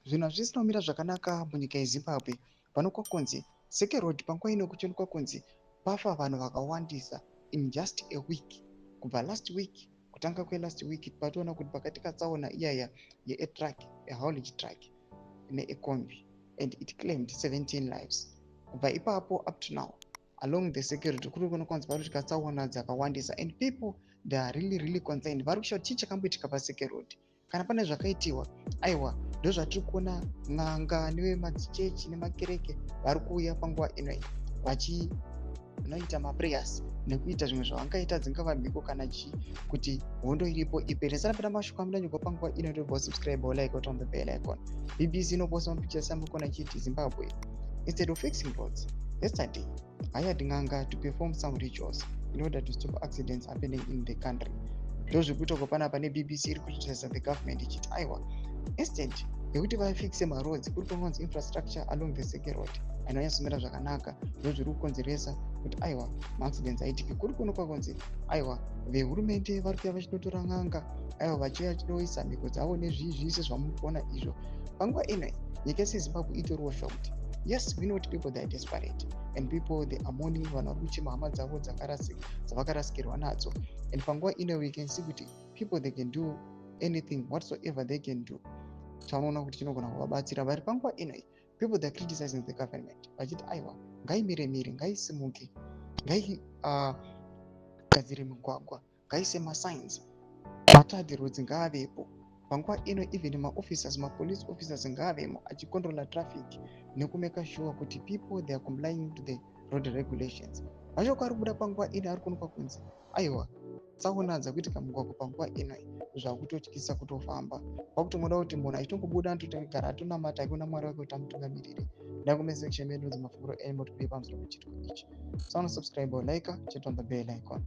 Zvinhu hazvisi kumira zvakanaka munyika yeZimbabwe. Pano kunzi Sekerodi panguva ino kuchionekwa kunzi pafa vanhu vakawandisa in just a week. Kubva last week, kutanga kwelast week patoona kuti pakatika tsaona iyaya yeetruck, haulage truck neekombi, and it claimed 17 lives. Kubva ipapo up to now, along the security kuri kuonekwa kunzi panoitika tsaona dzakawandisa, and people they are really concerned. Vari kushaura chii chakamboitika paSekerodi. Kana pane zvakaitiwa, aiwa ndozvatiri kuona n'anga nevemadzichechi nemakereke vari kuuya panguva inoyi vachinoita maprayers nekuita zvimwe zvavangaita dzingava mhiko kana chii kuti hondo iripo ipere. Sara mashoko amudanyogwa panguva ino ndobva subscribe like on the bell icon. BBC inoposta mapicha samukona chiti Zimbabwe, instead of fixing roads, yesterday hired ng'anga to perform some rituals in order to stop accidents happening in the country. Ndozviri kuitwa panapa neBBC iri kucriticize the government ichiti aiwa, instead yekuti vafixe maroads kuri kunonzi infrastructure along the Seke road anonyasomira zvakanaka, ndozviri kukonzeresa kuti aiwa maaccidents aitike. Kuri kuonekwa kunzi aiwa vehurumende vari kuuya vachinotora ng'anga, aiwa vachiuya vachinoisa mhiko dzavo nezvizvise zvamuri kuona izvo. Panguva inoyi nyika yese yeZimbabwe itoriwo shocked. Yes, we know people that are desperate and people they are mourning, vanhu vari kuchema hama dzavo dzavakarasikirwa nadzo, and panguva inoyi we can see kuti people they can do anything whatsoever they can do. Tinoona kuti chinogona kuvabatsira. Vari panguva inoyi people they are criticizing the government vachiti aiwa ngaimiremire, ngaisimuke, ngaigadzire migwagwa, ngaise masigns, matadi roads ngaavepo. Panguva ino even maofficers, mapolice officers ngaavemo achicontrola traffic nekumeka sure kuti people they are complying to the road regulations. Mashoko ari kubuda panguva ino ari kuonekwa kunzi aiwa tsaona dzakuitika mugwagwa panguva inoyi zvakutotyisa kutofamba, kwakutomoda kuti munhu achitongobuda anotogara atonamata kuna mwari wake kuti amutungamirire. Ndakumesection medu dzimafunguro emotibve pamusoro pechitiko ichi. Subscribe or like, chit on the bell icon.